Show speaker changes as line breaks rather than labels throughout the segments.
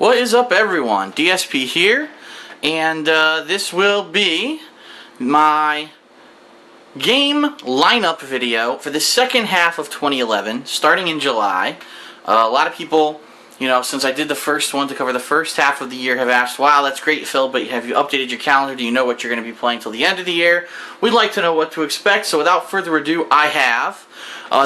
What is up, everyone? DSP here, and this will be my game lineup video for the second half of 2011, starting in July. A lot of people, since I did the first one to cover the first half of the year, have asked, wow, that's great, Phil, but have you updated your calendar? Do you know what you're going to be playing till the end of the year? We'd like to know what to expect, so without further ado, I have.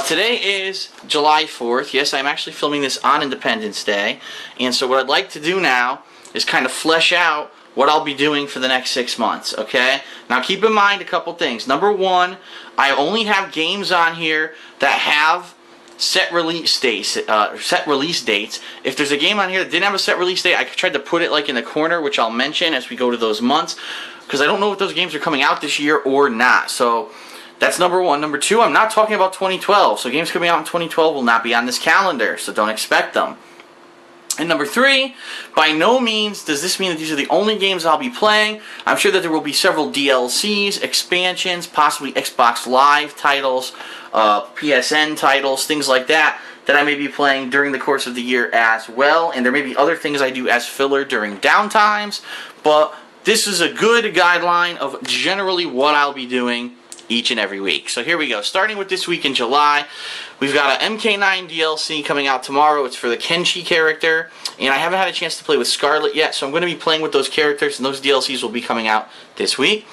Today is July 4th. Yes, I'm actually filming this on Independence Day. And so what I'd like to do now is kind of flesh out what I'll be doing for the next 6 months, okay? Now keep in mind a couple things. Number one, I only have games on here that have set release dates. If there's a game on here that didn't have a set release date, I tried to put it like in the corner, which I'll mention as we go to those months, because I don't know if those games are coming out this year or not. So that's number one. Number two, I'm not talking about 2012. So games coming out in 2012 will not be on this calendar, so don't expect them. And number three, by no means does this mean that these are the only games I'll be playing. I'm sure that there will be several DLCs, expansions, possibly Xbox Live titles, PSN titles, things like that I may be playing during the course of the year as well. And there may be other things I do as filler during downtimes, but this is a good guideline of generally what I'll be doing each and every week. So here we go. Starting with this week in July, we've got a MK9 DLC coming out tomorrow. It's for the Kenshi character, and I haven't had a chance to play with Scarlet yet, so I'm going to be playing with those characters, and those DLCs will be coming out this week.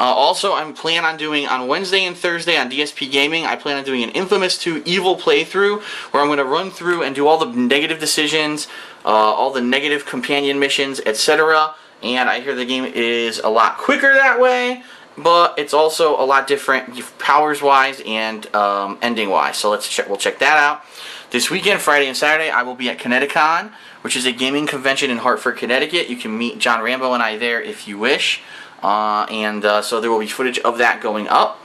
Also, I'm planning on doing on Wednesday and Thursday on DSPGaming, I plan on doing an Infamous 2 Evil playthrough, where I'm going to run through and do all the negative decisions, all the negative companion missions, etc. And I hear the game is a lot quicker that way, but it's also a lot different powers-wise and ending-wise. So we'll check that out. This weekend, Friday and Saturday, I will be at Connecticut, which is a gaming convention in Hartford, Connecticut. You can meet John Rambo and I there if you wish. So there will be footage of that going up.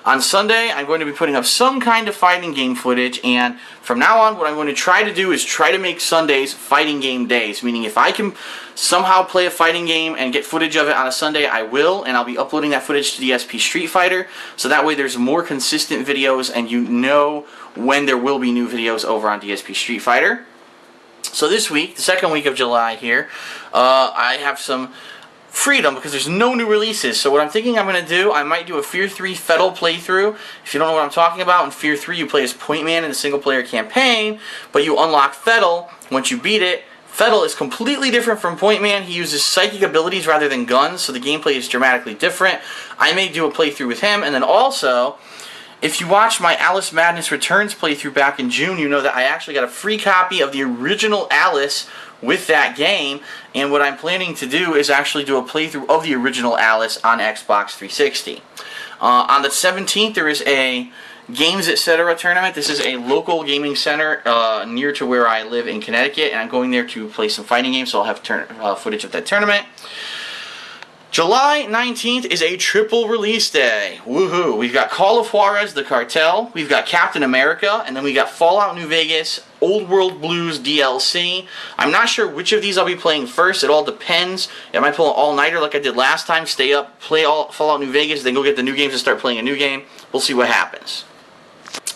On Sunday, I'm going to be putting up some kind of fighting game footage, and from now on, what I'm going to try to do is try to make Sundays fighting game days, meaning if I can somehow play a fighting game and get footage of it on a Sunday, I will, and I'll be uploading that footage to DSP Street Fighter, so that way there's more consistent videos, and you know when there will be new videos over on DSP Street Fighter. So this week, the second week of July here, I have some freedom because there's no new releases. So what I'm thinking I'm going to do, I might do a Fear 3 Fettle playthrough. If you don't know what I'm talking about, in Fear 3 you play as Point Man in the single player campaign, but you unlock Fettle once you beat it. Fettle is completely different from Point Man. He uses psychic abilities rather than guns, so the gameplay is dramatically different. I may do a playthrough with him, and then also, if you watch my Alice Madness Returns playthrough back in June, you know that I actually got a free copy of the original Alice with that game, and what I'm planning to do is actually do a playthrough of the original Alice on Xbox 360. On the 17th, there is a Games Etc. tournament. This is a local gaming center near to where I live in Connecticut, and I'm going there to play some fighting games, so I'll have footage of that tournament. July 19th is a triple release day. Woohoo! We've got Call of Juarez, The Cartel, we've got Captain America, and then we got Fallout New Vegas, Old World Blues DLC. I'm not sure which of these I'll be playing first. It all depends. I might pull an all-nighter like I did last time, stay up, play all Fallout New Vegas, then go get the new games and start playing a new game. We'll see what happens.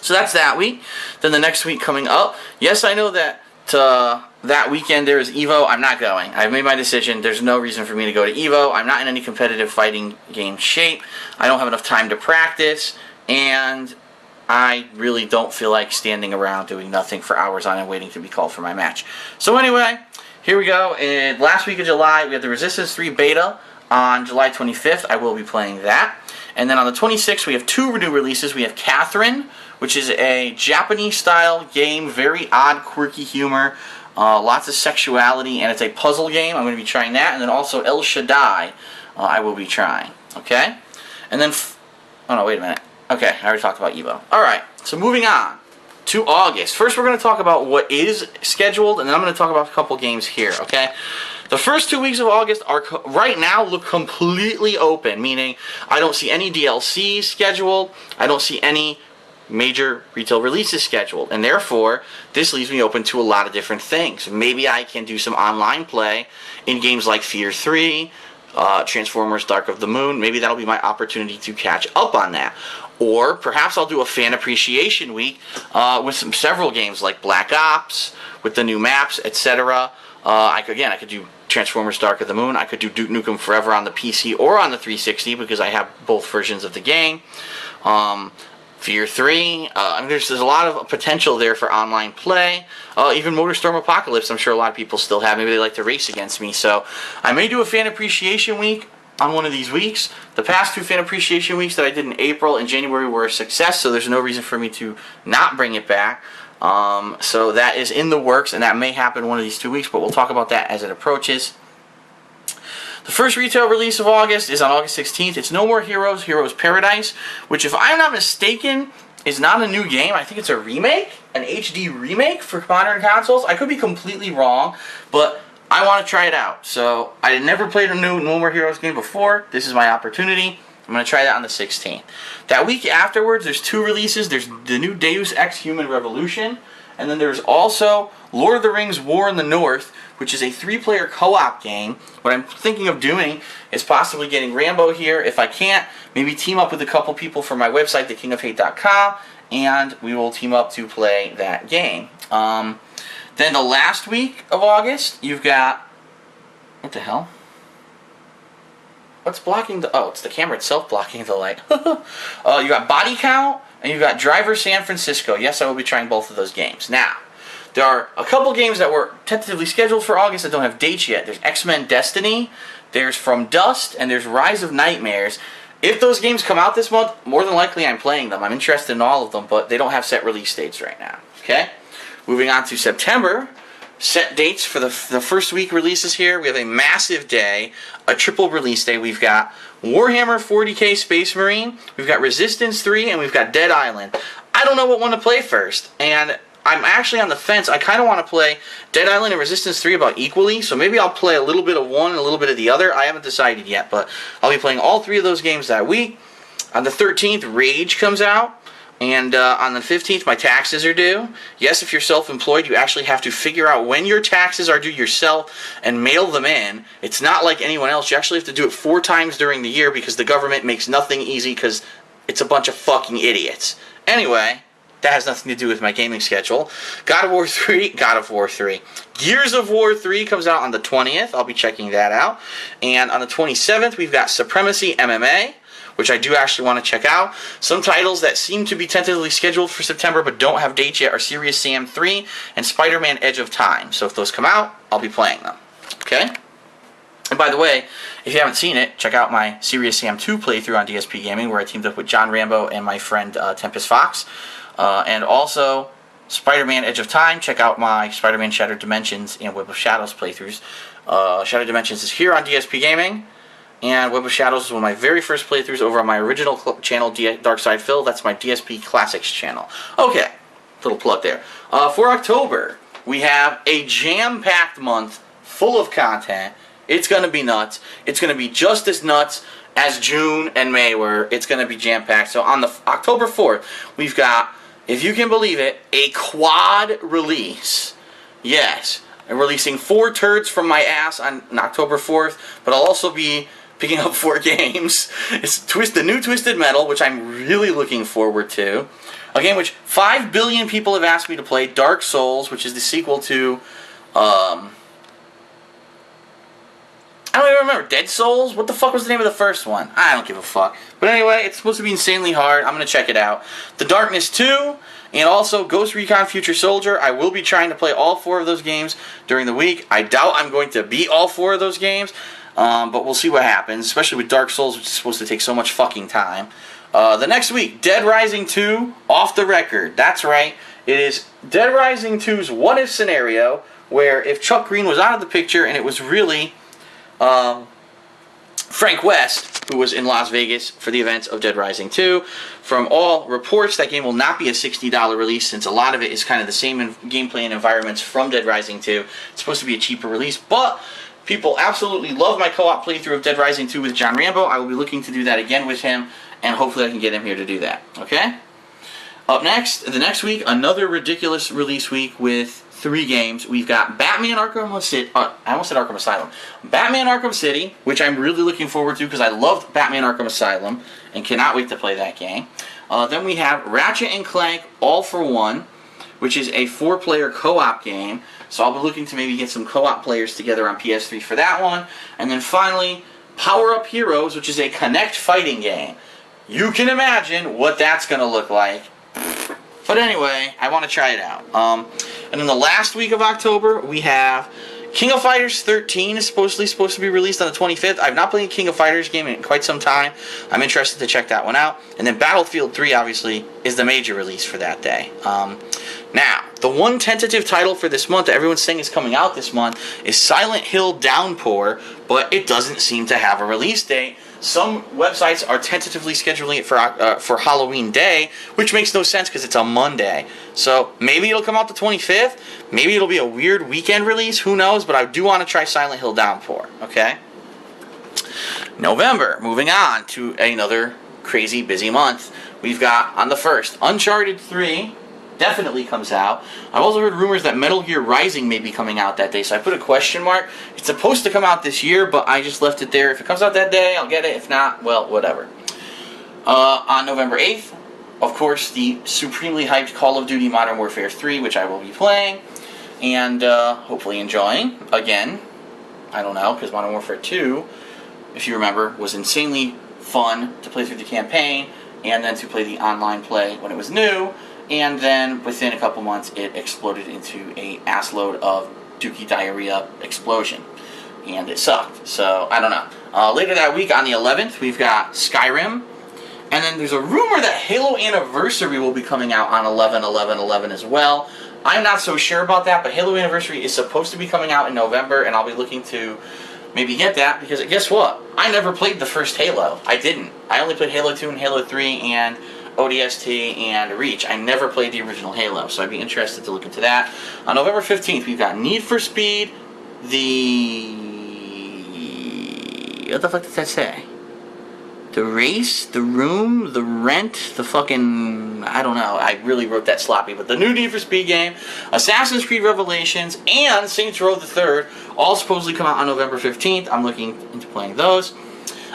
So that's that week. Then the next week coming up, yes, I know that that weekend there is EVO. I'm not going. I've made my decision. There's no reason for me to go to EVO. I'm not in any competitive fighting game shape. I don't have enough time to practice, and I really don't feel like standing around doing nothing for hours on end waiting to be called for my match. So anyway, here we go. In last week of July, we have the Resistance 3 beta on July 25th. I will be playing that. And then on the 26th, we have two new releases. We have Catherine, which is a Japanese-style game, very odd, quirky humor, lots of sexuality, and it's a puzzle game. I'm going to be trying that. And then also El Shaddai, I will be trying. Okay? And then, oh no, wait a minute. Okay, I already talked about EVO. Alright, so moving on to August. First, we're going to talk about what is scheduled, and then I'm going to talk about a couple games here, okay? The first 2 weeks of August are right now look completely open, meaning I don't see any DLCs scheduled, I don't see any major retail releases scheduled, and therefore this leaves me open to a lot of different things. Maybe I can do some online play in games like Fear 3, Transformers Dark of the Moon. Maybe that'll be my opportunity to catch up on that. Or perhaps I'll do a fan appreciation week with several games like Black Ops, with the new maps, etc. I could do Transformers Dark of the Moon. I could do Duke Nukem Forever on the PC or on the 360 because I have both versions of the game. Fear 3. I mean, there's a lot of potential there for online play. Even MotorStorm Apocalypse, I'm sure a lot of people still have. Maybe they like to race against me. So I may do a fan appreciation week on one of these weeks. The past 2 fan appreciation weeks that I did in April and January were a success, so there's no reason for me to not bring it back. So that is in the works, and that may happen one of these 2 weeks, but we'll talk about that as it approaches. The first retail release of August is on August 16th. It's No More Heroes, Heroes Paradise, which, if I'm not mistaken, is not a new game. I think it's a remake, an HD remake for modern consoles. I could be completely wrong, but I want to try it out. So I had never played a new No More Heroes game before. This is my opportunity. I'm going to try that on the 16th. That week afterwards, there's 2 releases. There's the new Deus Ex Human Revolution, and then there's also Lord of the Rings War in the North, which is a 3-player co-op game. What I'm thinking of doing is possibly getting Rambo here. If I can't, maybe team up with a couple people from my website, thekingofhate.com, and we will team up to play that game. Then the last week of August, you've got... What the hell? What's blocking the... Oh, it's the camera itself blocking the light. You got Body Count, and you've got Driver San Francisco. Yes, I will be trying both of those games. Now, there are a couple games that were tentatively scheduled for August that don't have dates yet. There's X-Men Destiny, there's From Dust, and there's Rise of Nightmares. If those games come out this month, more than likely I'm playing them. I'm interested in all of them, but they don't have set release dates right now. Okay? Moving on to September. Set dates for the first week releases here. We have a massive day, a triple release day. We've got Warhammer 40k Space Marine, we've got Resistance 3, and we've got Dead Island. I don't know what one to play first, and I'm actually on the fence. I kind of want to play Dead Island and Resistance 3 about equally, so maybe I'll play a little bit of one and a little bit of the other. I haven't decided yet, but I'll be playing all 3 of those games that week. On the 13th, Rage comes out. And on the 15th, my taxes are due. Yes, if you're self-employed, you actually have to figure out when your taxes are due yourself and mail them in. It's not like anyone else. You actually have to do it 4 times during the year because the government makes nothing easy because it's a bunch of fucking idiots. Anyway, that has nothing to do with my gaming schedule. God of War 3. Gears of War 3 comes out on the 20th. I'll be checking that out. And on the 27th, we've got Supremacy MMA, which I do actually want to check out. Some titles that seem to be tentatively scheduled for September but don't have dates yet are Serious Sam 3 and Spider-Man Edge of Time. So if those come out, I'll be playing them. Okay? And by the way, if you haven't seen it, check out my Serious Sam 2 playthrough on DSPGaming where I teamed up with John Rambo and my friend Tempest Fox. And also, Spider-Man Edge of Time. Check out my Spider-Man Shattered Dimensions and Web of Shadows playthroughs. Shattered Dimensions is here on DSPGaming. And Web of Shadows is one of my very first playthroughs over on my original channel, Dark Side Phil. That's my DSP Classics channel. Okay, little plug there. For October, we have a jam-packed month full of content. It's going to be nuts. It's going to be just as nuts as June and May were. It's going to be jam-packed. So on the October 4th, we've got, if you can believe it, a quad release. Yes, I'm releasing 4 turds from my ass on October 4th, but I'll also be picking up 4 games. It's the new Twisted Metal, which I'm really looking forward to. A game which 5 billion people have asked me to play, Dark Souls, which is the sequel to, I don't even remember, Dead Souls? What the fuck was the name of the first one? I don't give a fuck. But anyway, it's supposed to be insanely hard. I'm going to check it out. The Darkness 2, and also Ghost Recon Future Soldier. I will be trying to play all 4 of those games during the week. I doubt I'm going to beat all 4 of those games. But we'll see what happens, especially with Dark Souls, which is supposed to take so much fucking time. The next week, Dead Rising 2, Off the Record. That's right. It is Dead Rising 2's what-if scenario, where if Chuck Green was out of the picture and it was really Frank West, who was in Las Vegas for the events of Dead Rising 2. From all reports, that game will not be a $60 release, since a lot of it is kind of the same gameplay and environments from Dead Rising 2. It's supposed to be a cheaper release, but people absolutely love my co-op playthrough of Dead Rising 2 with John Rambo. I will be looking to do that again with him, and hopefully I can get him here to do that. Okay? Up next, the next week, another ridiculous release week with 3 games. We've got Batman Arkham City. I almost said Arkham Asylum. Batman Arkham City, which I'm really looking forward to because I loved Batman Arkham Asylum and cannot wait to play that game. Then we have Ratchet and Clank All for One, which is a 4-player co-op game. So I'll be looking to maybe get some co-op players together on PS3 for that one. And then finally, Power Up Heroes, which is a Kinect fighting game. You can imagine what that's going to look like. But anyway, I want to try it out. And in the last week of October, we have King of Fighters 13 is supposed to be released on the 25th. I've not played a King of Fighters game in quite some time. I'm interested to check that one out. And then Battlefield 3, obviously, is the major release for that day. Now, the one tentative title for this month that everyone's saying is coming out this month is Silent Hill Downpour, but it doesn't seem to have a release date. Some websites are tentatively scheduling it for Halloween Day, which makes no sense because it's a Monday. So maybe it'll come out the 25th. Maybe it'll be a weird weekend release. Who knows? But I do want to try Silent Hill Downpour. Okay. November. Moving on to another crazy busy month. We've got on the 1st, Uncharted 3. Definitely comes out. I've also heard rumors that Metal Gear Rising may be coming out that day, so I put a question mark. It's supposed to come out this year, but I just left it there. If it comes out that day, I'll get it. If not, well, whatever. On November 8th, of course, the supremely hyped Call of Duty Modern Warfare 3, which I will be playing and hopefully enjoying. Again, I don't know, because Modern Warfare 2, if you remember, was insanely fun to play through the campaign and then to play the online play when it was new. And then within a couple months, it exploded into a assload of dookie diarrhea explosion. And it sucked. So, I don't know. Later that week, on the 11th, we've got Skyrim. And then there's a rumor that Halo Anniversary will be coming out on 11/11/11 as well. I'm not so sure about that, but Halo Anniversary is supposed to be coming out in November, and I'll be looking to maybe get that, because guess what? I never played the first Halo. I didn't. I only played Halo 2 and Halo 3 and ODST and Reach. I never played the original Halo, so I'd be interested to look into that. On November 15th, we've got Need for Speed, what the fuck does that say? The Race, The Room, The Rent, the fucking, I don't know, I really wrote that sloppy, but the new Need for Speed game, Assassin's Creed Revelations, and Saints Row the Third, all supposedly come out on November 15th. I'm looking into playing those.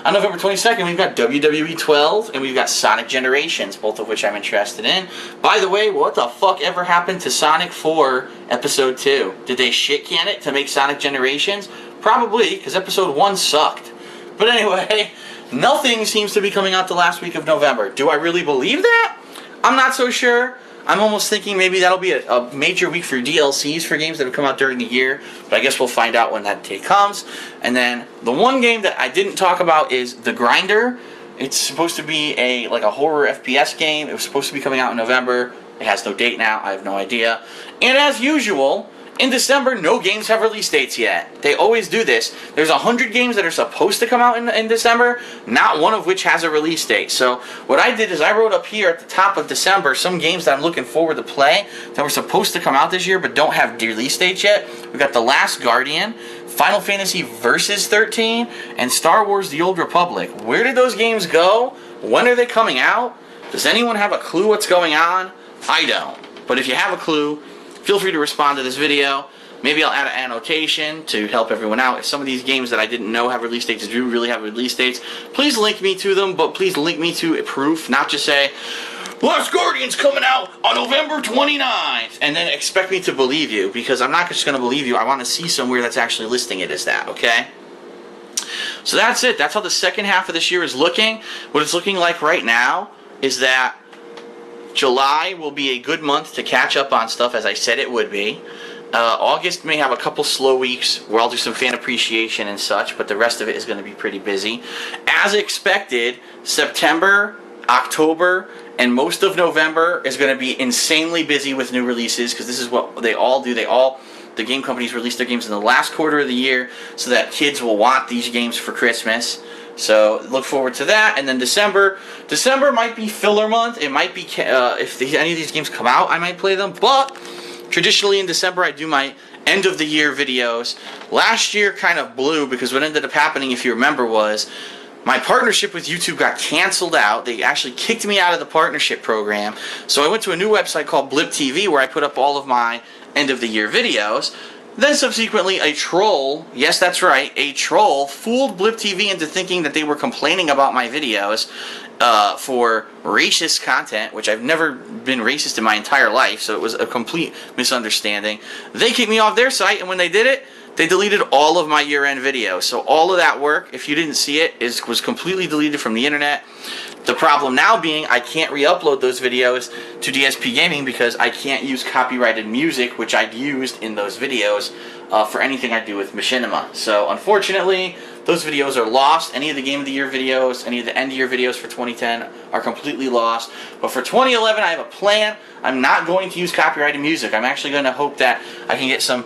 On November 22nd, we've got WWE 12, and we've got Sonic Generations, both of which I'm interested in. By the way, what the fuck ever happened to Sonic 4 Episode 2? Did they shit-can it to make Sonic Generations? Probably, because Episode 1 sucked. But anyway, nothing seems to be coming out the last week of November. Do I really believe that? I'm not so sure. I'm almost thinking maybe that'll be a major week for DLCs for games that have come out during the year, but I guess we'll find out when that day comes. And then the one game that I didn't talk about is The Grinder. It's supposed to be a horror FPS game. It was supposed to be coming out in November. It has no date now. I have no idea. And as usual, in December, no games have release dates yet. They always do this. There's 100 games that are supposed to come out in December, not one of which has a release date. So what I did is I wrote up here at the top of December some games that I'm looking forward to play that were supposed to come out this year but don't have release dates yet. We've got The Last Guardian, Final Fantasy Versus 13, and Star Wars The Old Republic. Where did those games go? When are they coming out? Does anyone have a clue what's going on? I don't. But if you have a clue, feel free to respond to this video. Maybe I'll add an annotation to help everyone out. If some of these games that I didn't know have release dates do really have release dates, please link me to them, but please link me to a proof, not just say, Last Guardian's coming out on November 29th, and then expect me to believe you, because I'm not just going to believe you. I want to see somewhere that's actually listing it as that, okay? So that's it. That's how the second half of this year is looking. What it's looking like right now is that July will be a good month to catch up on stuff, as I said it would be. August may have a couple slow weeks where I'll do some fan appreciation and such, but the rest of it is going to be pretty busy. As expected, September, October, and most of November is going to be insanely busy with new releases, because this is what they all do. The game companies release their games in the last quarter of the year so that kids will want these games for Christmas. So look forward to that. And then December might be filler month. It might be, if any of these games come out, I might play them. But traditionally in December, I do my end of the year videos. Last year kind of blew, because what ended up happening, if you remember, was my partnership with YouTube got canceled out. They actually kicked me out of the partnership program. So I went to a new website called Blip TV, where I put up all of my end of the year videos. Then subsequently, a troll, yes, that's right, a troll fooled Blip TV into thinking that they were complaining about my videos for racist content, which I've never been racist in my entire life, so it was a complete misunderstanding. They kicked me off their site, and when they did it, they deleted all of my year-end videos. So all of that work, if you didn't see it, was completely deleted from the internet. The problem now being I can't re-upload those videos to DSPGaming because I can't use copyrighted music, which I'd used in those videos for anything I do with Machinima. So unfortunately, those videos are lost. Any of the Game of the Year videos, any of the End of Year videos for 2010 are completely lost. But for 2011, I have a plan. I'm not going to use copyrighted music. I'm actually going to hope that I can get some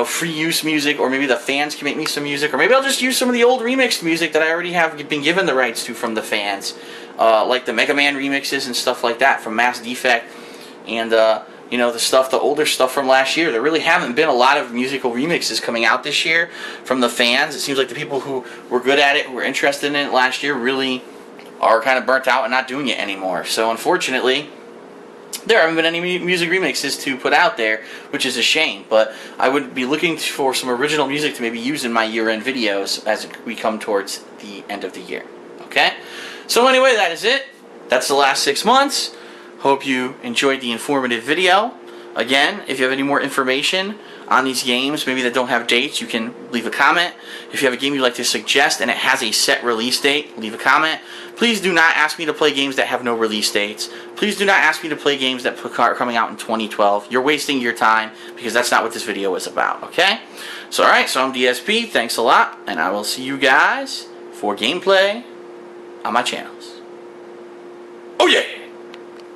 free use music, or maybe the fans can make me some music, or maybe I'll just use some of the old remixed music that I already have been given the rights to from the fans, like the Mega Man remixes and stuff like that from Mass Defect, and the older stuff from last year. There really haven't been a lot of musical remixes coming out this year from the fans. It seems like the people who were good at it, who were interested in it last year, really are kind of burnt out and not doing it anymore. So unfortunately, there haven't been any music remixes to put out there, which is a shame. But I would be looking for some original music to maybe use in my year-end videos as we come towards the end of the year. Okay? So anyway, that is it. That's the last 6 months. Hope you enjoyed the informative video. Again, if you have any more information on these games, maybe that don't have dates, you can leave a comment. If you have a game you'd like to suggest and it has a set release date, leave a comment. Please do not ask me to play games that have no release dates. Please do not ask me to play games that are coming out in 2012. You're wasting your time because that's not what this video is about, okay? So, alright, so I'm DSP. Thanks a lot, and I will see you guys for gameplay on my channels. Oh, yeah!